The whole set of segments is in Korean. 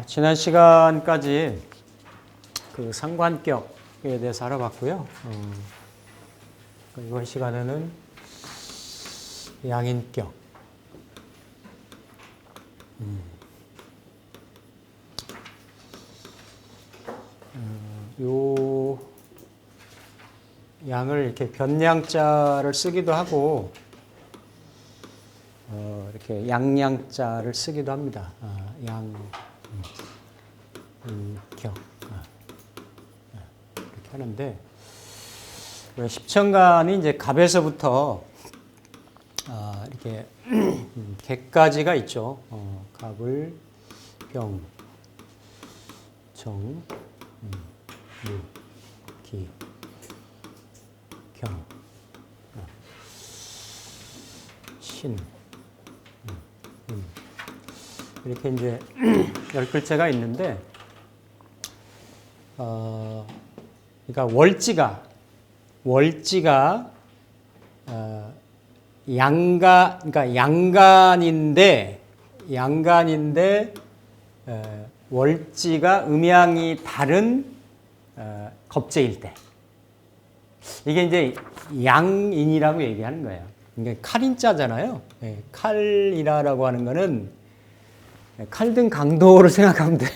지난 시간까지 그 상관격에 대해서 알아봤고요. 이번 시간에는 양인격. 요 양을 이렇게 변량자를 쓰기도 하고, 이렇게 양량자를 쓰기도 합니다. 격. 이렇게 하는데, 십천간이 이제 갑에서부터, 이렇게, 개까지가 있죠. 갑을, 병, 정, 무, 기, 경, 신, 이렇게 이제 10글자가 있는데, 그러니까 월지가 그러니까 양간인데 월지가 음양이 다른 겁재일 때, 이게 이제 양인이라고 얘기하는 거예요. 이게 칼인자잖아요. 칼이라고 하는 거는 칼등 강도를 생각하면 돼.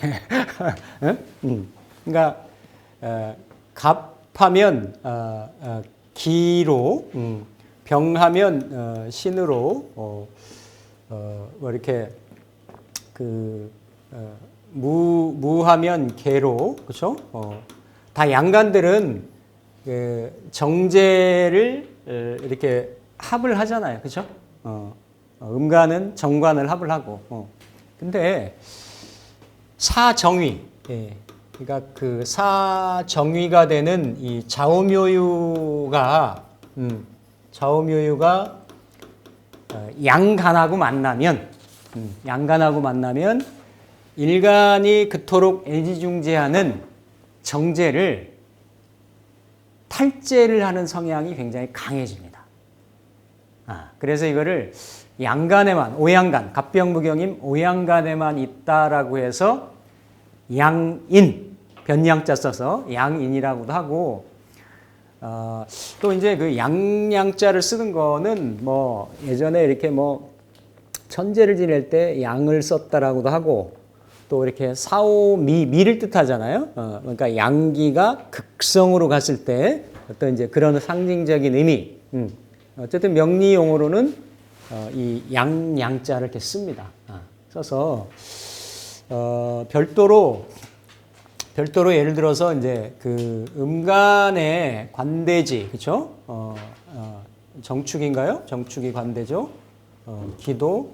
그러니까 갑하면 기로, 병하면 신으로, 뭐 이렇게 무하면 개로, 그렇죠? 다 양간들은 정제를 이렇게 합을 하잖아요, 그렇죠? 음간은 정관을 합을 하고. 근데 사정위, 그러니까 그 사정위가 되는 이 좌우묘유가 양간하고 만나면 일간이 그토록 애지중지하는 정제를 탈제를 하는 성향이 굉장히 강해집니다. 그래서 이거를 양간에만, 오양간, 갑병무경임 오양간에만 있다라고 해서 양인, 변양자 써서 양인이라고도 하고, 또 이제 그 양양자를 쓰는 거는 뭐 예전에 이렇게 뭐 천재를 지낼 때 양을 썼다라고도 하고, 또 이렇게 미를 뜻하잖아요. 그러니까 양기가 극성으로 갔을 때 어떤 이제 그런 상징적인 의미. 어쨌든 명리 용어로는 이 양자를 이렇게 씁니다. 써서 별도로 예를 들어서 이제 그 음간의 관대지, 그렇죠? 정축인가요? 정축이 관대죠. 기도.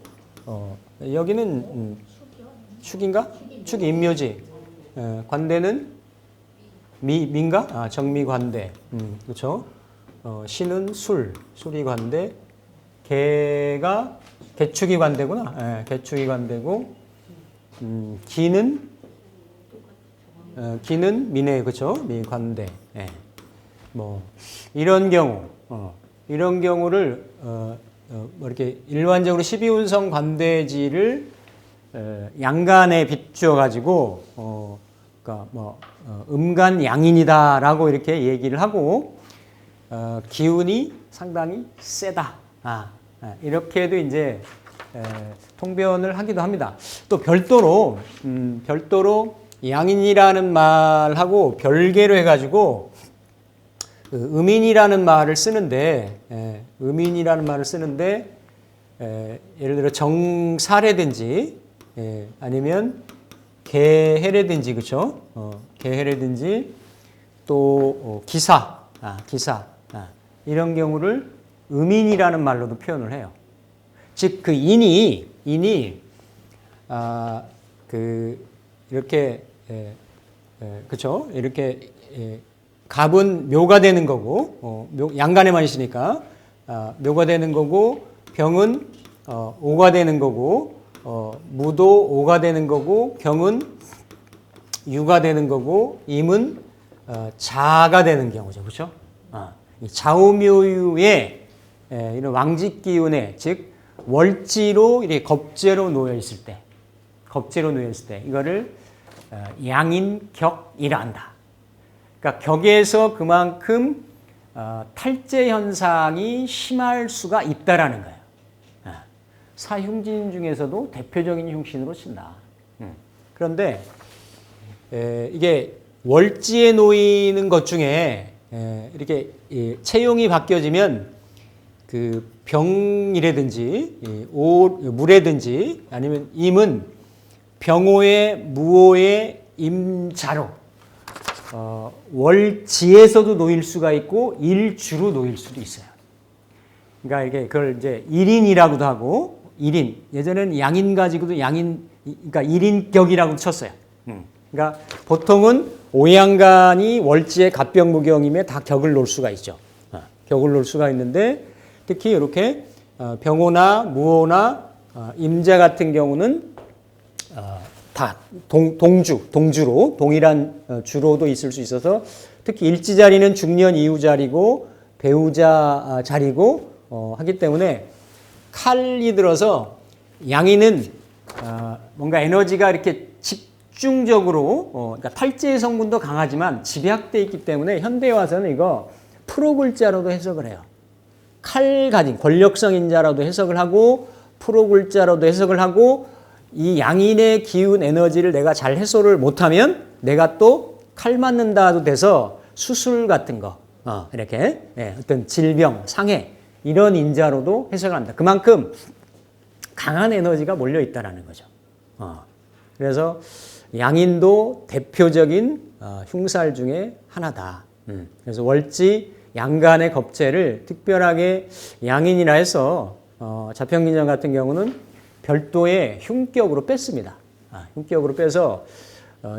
여기는 축인가? 축이 인묘지. 관대는 미인가? 정미관대. 그렇죠? 신은 술이 관대. 개가 개축이 관대구나. 개축이 관대고, 기는 미네, 그렇죠? 미관대. 뭐 이런 경우를 뭐 이렇게 일반적으로 12운성 관대지를 양간에 비추어 가지고 그러니까 뭐 음간 양인이다라고 이렇게 얘기를 하고, 기운이 상당히 세다. 이렇게도 이제 통변을 하기도 합니다. 또 별도로 양인이라는 말하고 별개로 해가지고 음인이라는 말을 쓰는데, 예를 들어 정사라든지 아니면 개해라든지, 그렇죠? 개해라든지 또 기사 이런 경우를 음인이라는 말로도 표현을 해요. 즉 그 인이 이렇게 그렇죠? 이렇게 갑은 묘가 되는 거고, 양간에만 있으니까 묘가 되는 거고, 병은 오가 되는 거고, 무도 오가 되는 거고, 경은 유가 되는 거고, 임은 자가 되는 경우죠. 그렇죠? 이 좌우묘유의 이런 왕직 기운에 즉 월지로 이렇게 겁재로 놓여 있을 때 이거를 양인격이라 한다. 그러니까 격에서 그만큼 탈재 현상이 심할 수가 있다라는 거예요. 사흉진 중에서도 대표적인 흉신으로 친다. 그런데 이게 월지에 놓이는 것 중에 이렇게 체용이 바뀌어지면 그 병이라든지 무라든지 아니면 임은 병호의 무호의 임자로 월지에서도 놓일 수가 있고 일주로 놓일 수도 있어요. 그러니까 이게 그걸 이제 일인이라고도 하고 일인 예전에는 양인 가지고도 그러니까 일인격이라고 쳤어요. 그러니까 보통은 오양간이 월지의 갑병무경임에 다 격을 놓을 수가 있죠. 격을 놓을 수가 있는데 특히 이렇게 병호나 무호나 임자 같은 경우는 다 동주로 동일한 주로도 있을 수 있어서 특히 일지 자리는 중년 이후 자리고 배우자 자리고 하기 때문에 칼이 들어서 양인은 뭔가 에너지가 이렇게 집중적으로 그러니까 탈재의 성분도 강하지만 집약돼 있기 때문에 현대에 와서는 이거 프로글자로도 해석을 해요. 칼 가진 권력성 인자라도 해석을 하고 프로글자로도 해석을 하고 이 양인의 기운 에너지를 내가 잘 해소를 못하면 내가 또 칼 맞는다도 돼서 수술 같은 거 이렇게 어떤 질병, 상해 이런 인자로도 해석을 합니다. 그만큼 강한 에너지가 몰려 있다라는 거죠. 그래서 양인도 대표적인 흉살 중에 하나다. 그래서 월지 양간의 겁재를 특별하게 양인이라 해서 자평긴장 같은 경우는 별도의 흉격으로 뺐습니다. 흉격으로 빼서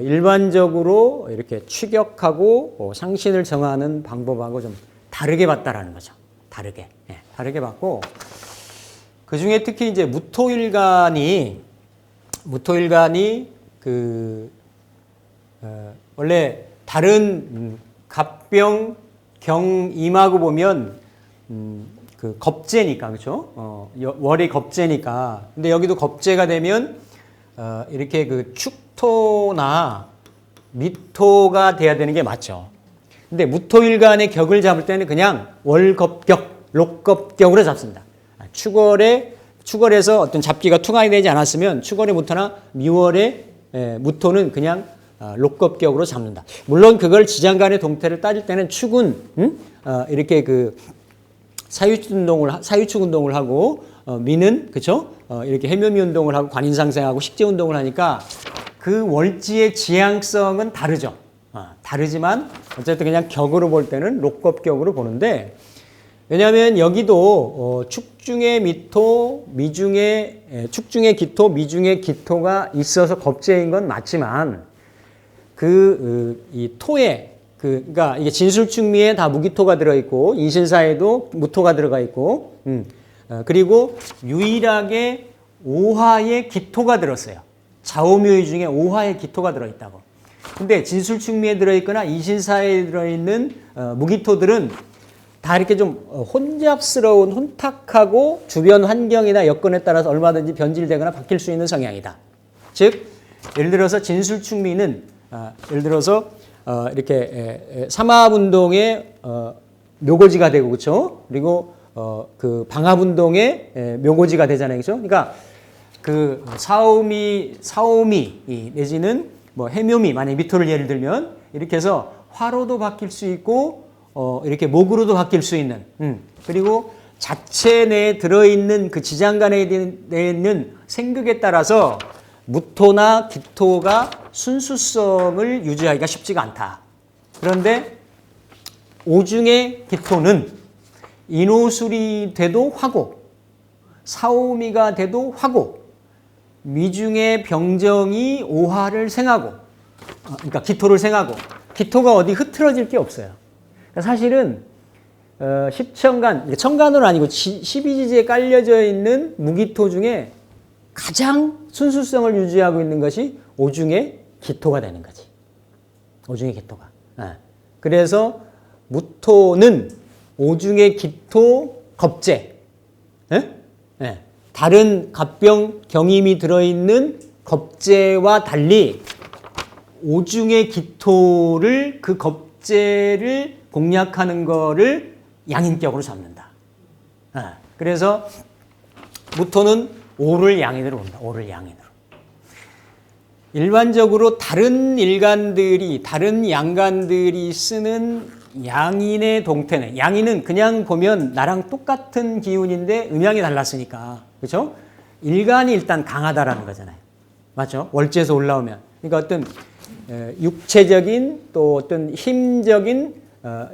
일반적으로 이렇게 추격하고 상신을 정하는 방법하고 좀 다르게 봤다라는 거죠. 다르게 봤고 그 중에 특히 이제 무토일간이 원래 다른 갑병 경임하고 보면 그 겁재니까 그렇죠? 월이 겁재니까. 근데 여기도 겁재가 되면 이렇게 그 축토나 미토가 돼야 되는 게 맞죠. 근데 무토일간의 격을 잡을 때는 그냥 월겁격, 록겁격으로 잡습니다. 축월에서 어떤 잡기가 투과이 되지 않았으면 축월의 무토나 미월의 무토는 그냥 록겁격으로 잡는다. 물론 그걸 지장간의 동태를 따질 때는 축은 이렇게 그 사유축 운동을 하고 미는 그쵸? 이렇게 해묘미 운동을 하고 관인상생하고 식재 운동을 하니까 그 월지의 지향성은 다르죠. 다르지만 어쨌든 그냥 격으로 볼 때는 록겁격으로 보는데 왜냐하면 여기도 축중의 미토, 축중의 기토, 미중의 기토가 있어서 겁재인 건 맞지만 이 토에 그러니까 이게 진술축미에 다 무기토가 들어있고 인신사에도 무토가 들어가 있고 그리고 유일하게 오화의 기토가 들었어요. 좌우묘유 중에 오화의 기토가 들어있다고. 근데 진술축미에 들어있거나 인신사에 들어있는 무기토들은 다 이렇게 좀 혼잡스러운 혼탁하고 주변 환경이나 여건에 따라서 얼마든지 변질되거나 바뀔 수 있는 성향이다. 즉 예를 들어서 진술축미는 예를 들어서 이렇게 삼합운동에 묘고지가 되고 그렇죠? 그리고 그 방합운동에 묘고지가 되잖아요, 그렇죠? 그러니까 그 사오미 내지는 뭐 해묘미 만약 미토를 예를 들면 이렇게 해서 화로도 바뀔 수 있고 이렇게 목으로도 바뀔 수 있는 그리고 자체 내에 들어있는 그 지장간에 있는 생극에 따라서 무토나 기토가 순수성을 유지하기가 쉽지가 않다. 그런데 오중의 기토는 인호술이 돼도 화고, 사오미가 돼도 화고, 미중의 병정이 오화를 생하고, 그러니까 기토를 생하고, 기토가 어디 흐트러질 게 없어요. 그러니까 사실은 십천간, 천간으로 아니고 12지지에 깔려져 있는 무기토 중에 가장 순수성을 유지하고 있는 것이 오중의 기토가 되는 거지. 오중의 기토가. 그래서 무토는 오중의 기토 겁재. 예? 예. 다른 갑병 경임이 들어있는 겁재와 달리 오중의 기토를 그 겁재를 공략하는 거를 양인격으로 잡는다. 예. 그래서 무토는 오를 양인으로 본다. 오를 양인으로. 일반적으로 다른 일간들이 다른 양간들이 쓰는 양인의 동태는 양인은 그냥 보면 나랑 똑같은 기운인데 음양이 달랐으니까 그렇죠? 일간이 일단 강하다라는 거잖아요. 맞죠? 월지에서 올라오면 그러니까 어떤 육체적인 또 어떤 힘적인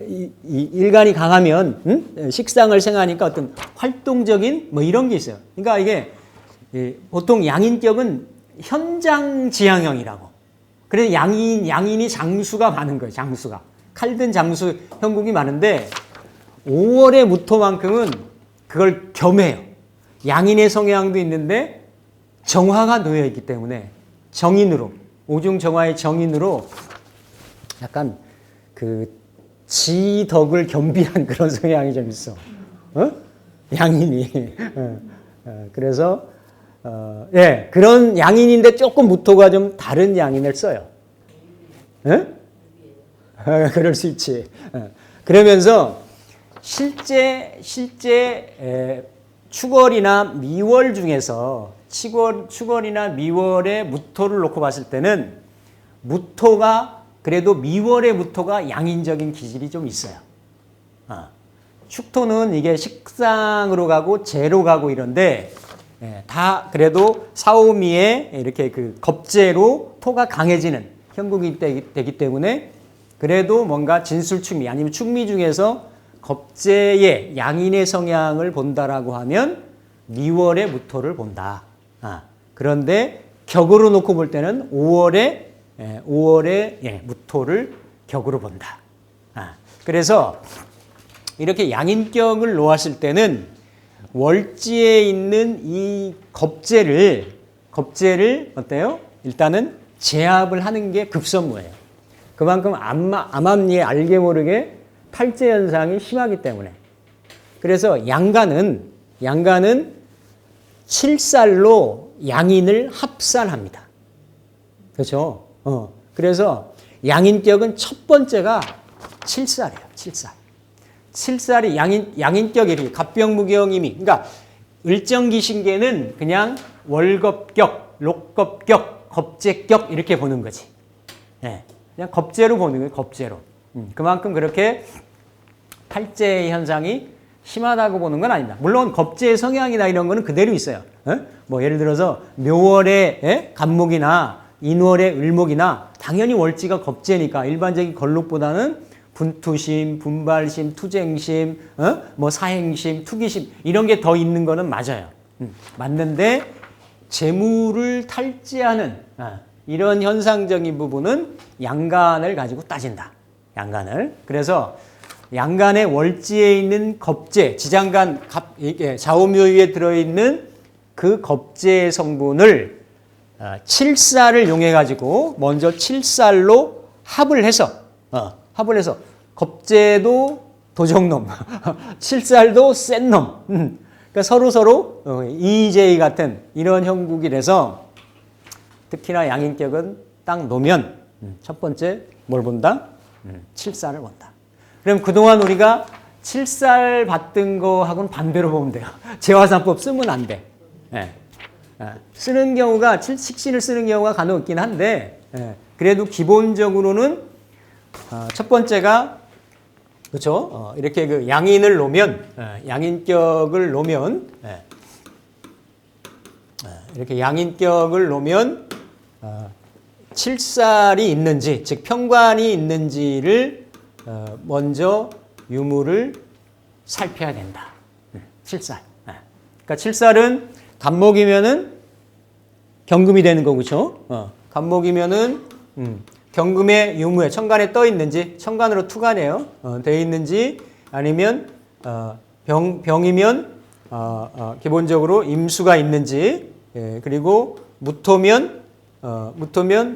이 일간이 강하면 식상을 생하니까 어떤 활동적인 뭐 이런 게 있어요. 그러니까 이게 보통 양인격은 현장 지향형이라고. 그래서 양인이 장수가 많은 거예요. 장수가. 칼든 장수 형국이 많은데 5월의 무토만큼은 그걸 겸해요. 양인의 성향도 있는데 정화가 놓여 있기 때문에 정인으로 오중정화의 정인으로 약간 그 지덕을 겸비한 그런 성향이 좀 있어. 양인이. 그래서 예, 그런 양인인데 조금 무토가 좀 다른 양인을 써요. 그럴 수 있지. 그러면서 실제 축월이나 미월 중에서 축월이나 미월의 무토를 놓고 봤을 때는 무토가 그래도 미월의 무토가 양인적인 기질이 좀 있어요. 축토는 이게 식상으로 가고 재로 가고 이런데 다 그래도 사오미에 이렇게 그 겁재로 토가 강해지는 형국이 되기 때문에 그래도 뭔가 진술축미 아니면 축미 중에서 겁재의 양인의 성향을 본다라고 하면 미월의 무토를 본다. 그런데 격으로 놓고 볼 때는 5월의 무토를 격으로 본다. 그래서 이렇게 양인격을 놓았을 때는 월지에 있는 이 겁재를 어때요? 일단은 제압을 하는 게 급선무예요. 그만큼 암암리에 알게 모르게 탈재 현상이 심하기 때문에. 그래서 양간은 7살로 양인을 합살합니다. 그렇죠? 그래서 양인격은 첫 번째가 7살이에요. 7살. 7살이 양인격이 갑병무경임이 그러니까 을정기신계는 그냥 월겁격, lok겁격, 겁재격 이렇게 보는 거지. 네, 그냥 겁재로 보는 거예요. 겁재로. 그만큼 그렇게 탈재 현상이 심하다고 보는 건 아닙니다. 물론 겁재의 성향이나 이런 거는 그대로 있어요. 뭐 예를 들어서 묘월의 간목이나 인월의 을목이나 당연히 월지가 겁재니까 일반적인 걸록보다는 분투심, 분발심, 투쟁심, 뭐 사행심, 투기심 이런 게 더 있는 거는 맞아요. 맞는데 재물을 탈재하는 이런 현상적인 부분은 양간을 가지고 따진다. 양간을. 그래서 양간의 월지에 있는 겁재, 지장간 좌우묘유에 들어있는 그 겁재의 성분을 7살을 이용해 가지고 먼저 7살로 합을 해서 겁재도 도적놈, 7살도 센 놈. 그러니까 서로 EJ 같은 이런 형국이라서 특히나 양인격은 딱 놓으면 첫 번째 뭘 본다? 7살을 본다. 그럼 그동안 우리가 7살 봤던 거하고는 반대로 보면 돼요. 재화산법 쓰면 안 돼. 쓰는 경우가 식신을 쓰는 경우가 간혹 있긴 한데 그래도 기본적으로는 첫 번째가 그렇죠. 이렇게 그 양인을 놓으면 양인격을 놓으면 이렇게 양인격을 놓으면 7살이 있는지 즉 평관이 있는지를 먼저 유무를 살펴야 된다. 7살. 그러니까 7살은 간목이면은 경금이 되는 거고, 그렇죠? 간목이면은 경금의 유무에 천간에 떠 있는지, 천간으로 투간해요. 돼 있는지 아니면 병이면 기본적으로 임수가 있는지, 그리고 무토면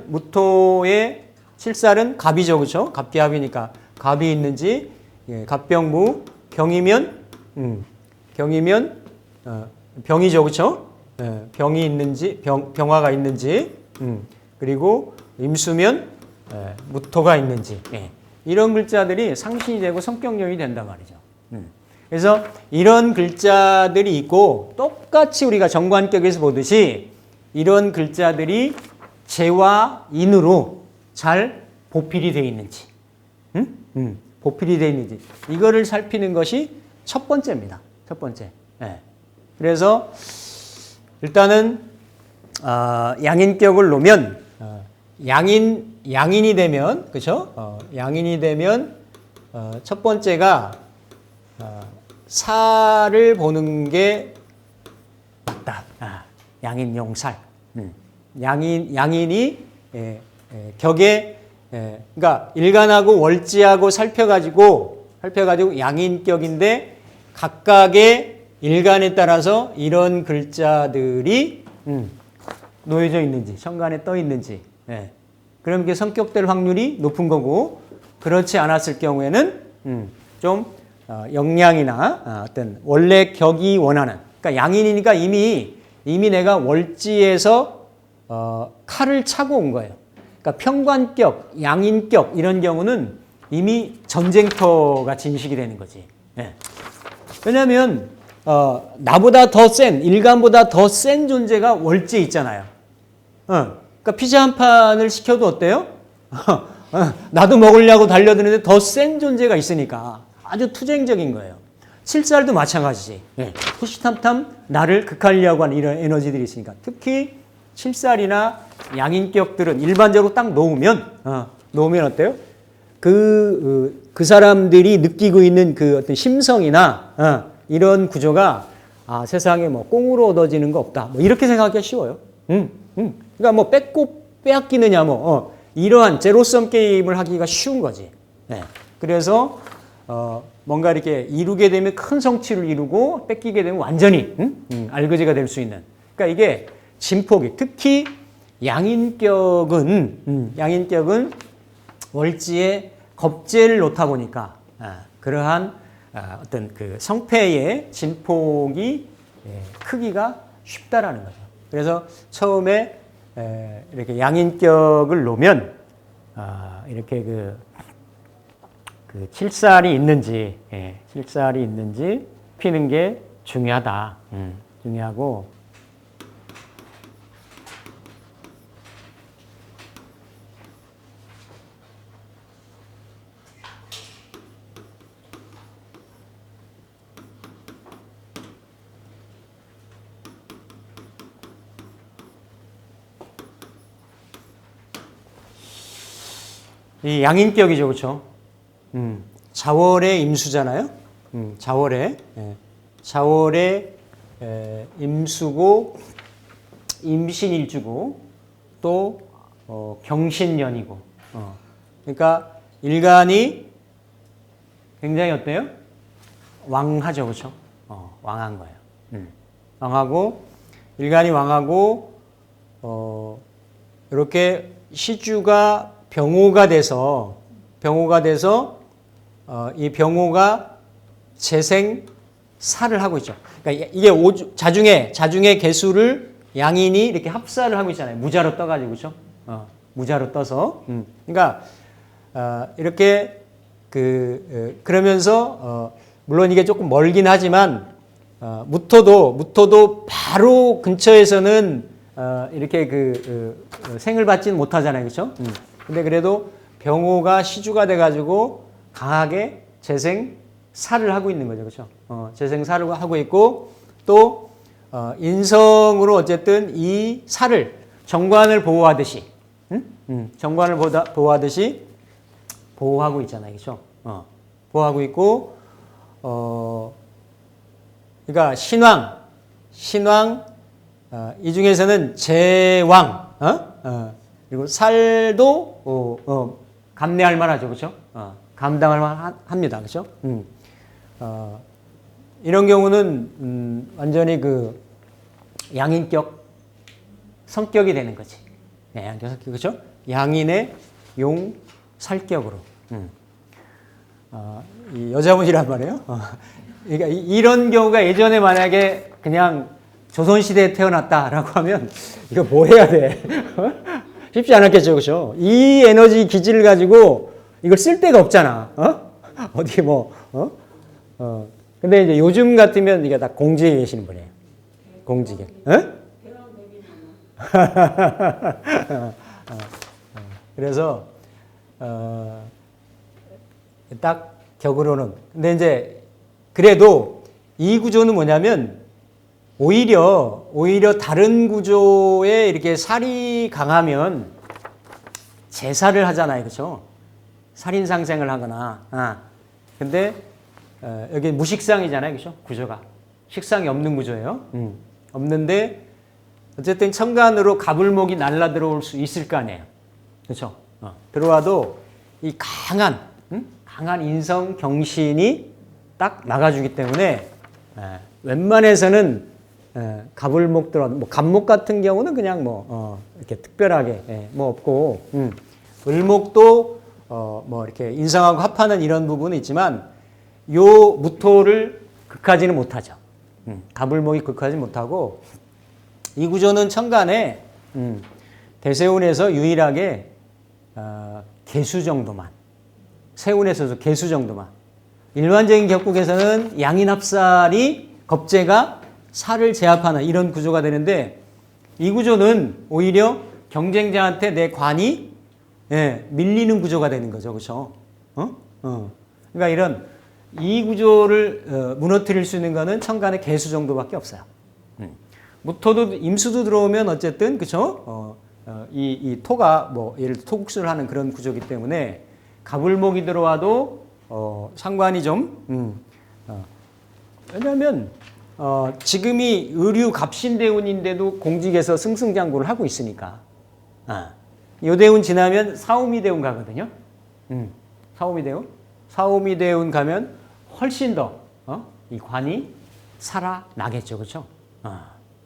무토의 7살은 갑이죠, 그렇죠? 갑기합이니까 갑이 있는지, 예, 갑병무, 병이면, 병이면, 병이죠, 그쵸? 예, 병이 있는지, 병화가 있는지, 그리고 임수면, 예, 무토가 있는지, 예. 이런 글자들이 상신이 되고 성격령이 된단 말이죠. 그래서 이런 글자들이 있고 똑같이 우리가 정관격에서 보듯이 이런 글자들이 재와 인으로 잘 보필이 되어 있는지, 보필이 되어 있는지 이거를 살피는 것이 첫 번째입니다. 첫 번째. 예. 그래서 일단은 양인격을 놓으면 양인이 되면 그렇죠? 양인이 되면 첫 번째가 살을 보는 게 맞다. 양인용살. 양인이 격에 그러니까 일간하고 월지하고 살펴가지고 양인격인데 각각의 일간에 따라서 이런 글자들이 놓여져 있는지 천간에 떠 있는지 그럼 이게 성격될 확률이 높은 거고 그렇지 않았을 경우에는 좀 역량이나 어떤 원래 격이 원하는 그러니까 양인이니까 이미 내가 월지에서 칼을 차고 온 거예요. 그러니까 평관격, 양인격 이런 경우는 이미 전쟁터가 진식이 되는 거지. 왜냐하면 나보다 더 센 일간보다 더 센 존재가 월지에 있잖아요. 그러니까 피자 한 판을 시켜도 어때요? 나도 먹으려고 달려드는데 더 센 존재가 있으니까 아주 투쟁적인 거예요. 칠살도 마찬가지지. 호시탐탐 나를 극하려고 하는 이런 에너지들이 있으니까 특히 칠살이나 양인격들은 일반적으로 딱 놓으면 어때요? 그 사람들이 느끼고 있는 그 어떤 심성이나 이런 구조가 세상에 뭐 꽁으로 얻어지는 거 없다. 뭐 이렇게 생각하기가 쉬워요. 그러니까 뭐 뺏고 빼앗기느냐 이러한 제로섬 게임을 하기가 쉬운 거지. 그래서 뭔가 이렇게 이루게 되면 큰 성취를 이루고 뺏기게 되면 완전히 알거지가 될 수 있는. 그러니까 이게 진폭이 특히 양인격은 월지에 겁재를 놓다 보니까 그러한 어떤 그 성패의 진폭이 크기가 쉽다라는 거죠. 그래서 처음에 이렇게 양인격을 놓으면 이렇게 그 칠살이 있는지 피는 게 중요하다. 중요하고 이 양인격이죠, 그렇죠? 자월의 임수잖아요. 자월의 임수고 임신일주고 또 경신년이고. 그러니까 일간이 굉장히 어때요? 왕하죠, 그렇죠? 왕한 거예요. 왕하고 일간이 왕하고 이렇게 시주가 병호가 돼서 이 병호가 재생살을 하고 있죠. 그러니까 이게 자중의 개수를 양인이 이렇게 합살을 하고 있잖아요. 무자로 떠가지고 그렇죠. 무자로 떠서. 그러니까 이렇게 그러면서 물론 이게 조금 멀긴 하지만 무토도 바로 근처에서는 이렇게 생을 받지는 못하잖아요, 그렇죠? 근데 그래도 병호가 시주가 돼가지고 강하게 재생살을 하고 있는 거죠, 그렇죠? 재생살을 하고 있고 또 인성으로 어쨌든 이 살을 정관을 보호하듯이, 정관을 보호하듯이 보호하고 있잖아요, 그렇죠? 보호하고 있고, 그러니까 신왕 이 중에서는 제왕, 그리고 살도 감내할 만하죠, 그렇죠? 감당할 만합니다, 그렇죠? 이런 경우는 완전히 그 양인격 성격이 되는 거지. 양인격 성격, 그렇죠? 양인의 용 살격으로. 이 여자분이란 말이에요. 그러니까 이런 경우가 예전에 만약에 그냥 조선시대에 태어났다라고 하면 이거 뭐 해야 돼? 쉽지 않았겠죠, 그렇죠? 이 에너지 기질을 가지고 이걸 쓸 데가 없잖아. 어디 뭐, 근데 이제 요즘 같으면 이게 다 공직에 계시는 분이에요. 공직에. 그래서, 딱 격으로는. 근데 이제, 그래도 이 구조는 뭐냐면, 오히려 다른 구조에 이렇게 살이 강하면 제사를 하잖아요. 그렇죠? 살인상생을 하거나. 근데 여기 무식상이잖아요. 그렇죠? 구조가. 식상이 없는 구조예요. 없는데 어쨌든 천간으로 가불목이 날라 들어올 수 있을 거 아니에요. 그렇죠? 들어와도 이 강한 인성 경신이 딱 나가주기 때문에 웬만해서는 가불목 들어와도 뭐 갑목 같은 경우는 그냥 이렇게 특별하게 뭐 없고 을목도 뭐 이렇게 인성하고 합하는 이런 부분은 있지만 요 무토를 극하지는 못하죠. 가불목이 극하지 못하고 이 구조는 천간에 대세운에서 유일하게 개수 정도만, 세운에서도 개수 정도만. 일반적인 격국에서는 양인합살이 겁재가 살을 제압하는 이런 구조가 되는데 이 구조는 오히려 경쟁자한테 내 관이 밀리는 구조가 되는 거죠. 그렇죠? 그러니까 이런 이 구조를 무너뜨릴 수 있는 거는 천간의 개수 정도밖에 없어요. 무토도 임수도 들어오면 어쨌든 그렇죠? 이 토가 뭐 예를 들어 토국수를 하는 그런 구조이기 때문에 가불목이 들어와도 상관이 좀 왜냐하면 지금이 의류 갑신대운인데도 공직에서 승승장구를 하고 있으니까 요 대운 지나면 사오미대운 가거든요. 사오미대운 가면 훨씬 더 이 관이 살아나겠죠. 그렇죠?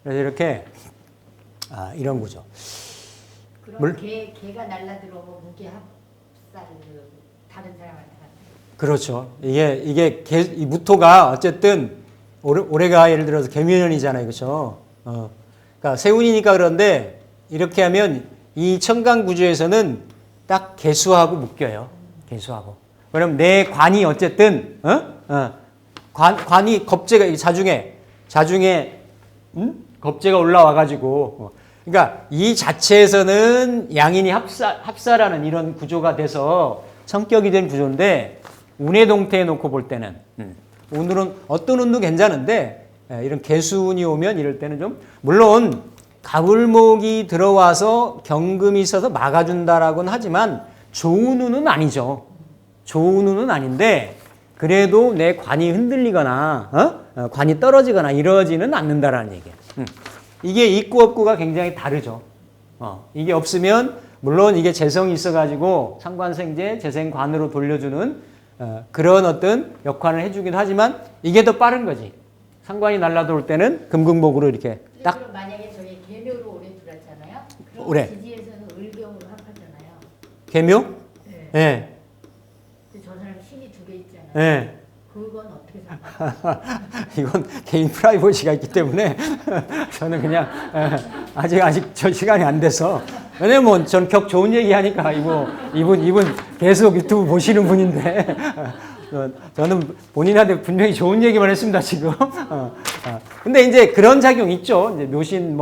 그래서 이렇게 이런 구조. 그럼 개가 날라들어오면 무게합살 다른 사람한테 그렇죠. 이게 이 무토가 어쨌든 올해가 예를 들어서 개묘년이잖아요. 그렇죠? 그러니까 세운이니까 그런데 이렇게 하면 이 천간 구조에서는 딱 개수하고 묶여요. 개수하고. 왜냐면 내 관이 어쨌든 관이 겁재가 자중에 겁재가 올라와 가지고 그러니까 이 자체에서는 양인이 합사라는 이런 구조가 돼서 성격이 된 구조인데 운의 동태에 놓고 볼 때는 운은 어떤 운도 괜찮은데 이런 개수운이 오면 이럴 때는 좀 물론 가불목이 들어와서 경금이 있어서 막아준다라고는 하지만 좋은 운은 아니죠. 좋은 운은 아닌데 그래도 내 관이 흔들리거나 관이 떨어지거나 이러지는 않는다라는 얘기예요. 이게 있고 없고가 굉장히 다르죠. 이게 없으면 물론 이게 재성이 있어가지고 상관생재 재생관으로 돌려주는 그런 어떤 역할을 해주긴 하지만 이게 더 빠른 거지. 상관이 날라들어올 때는 금극목으로 이렇게 딱. 그럼 만약에 저희 개묘로 올해 들었잖아요. 그럼 올해. 지지에서는 을경으로 합하잖아요. 개묘? 네. 네. 근데 저 사람 신이 2개 있잖아요. 네. 그건 어떻게 생각해요? 이건 개인 프라이버시가 있기 때문에 저는 그냥 아직 저 시간이 안 돼서 왜냐면 전 격 좋은 얘기 하니까 이분 계속 유튜브 보시는 분인데 저는 본인한테 분명히 좋은 얘기만 했습니다 지금. 근데 이제 그런 작용 있죠. 이제 묘신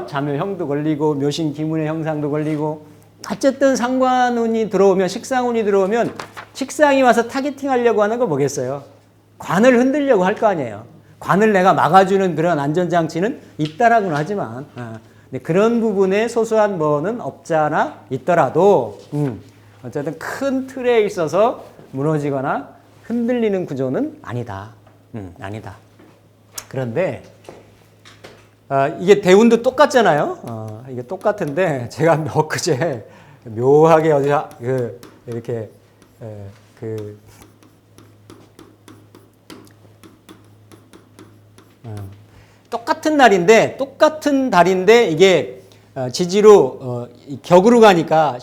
자묘형도 걸리고 묘신 기문의 형상도 걸리고 어쨌든 상관운이 들어오면 식상운이 들어오면 식상이 와서 타겟팅 하려고 하는 거 뭐겠어요? 관을 흔들려고 할 거 아니에요. 관을 내가 막아주는 그런 안전장치는 있다라고는 하지만 근데 그런 부분에 소소한 뭐는 없잖아 있더라도 어쨌든 큰 틀에 있어서 무너지거나 흔들리는 구조는 아니다. 아니다. 그런데 이게 대운도 똑같잖아요. 이게 똑같은데 제가 엊그제 묘하게 이렇게 똑같은 달인데 이게 지지로 격으로 가니까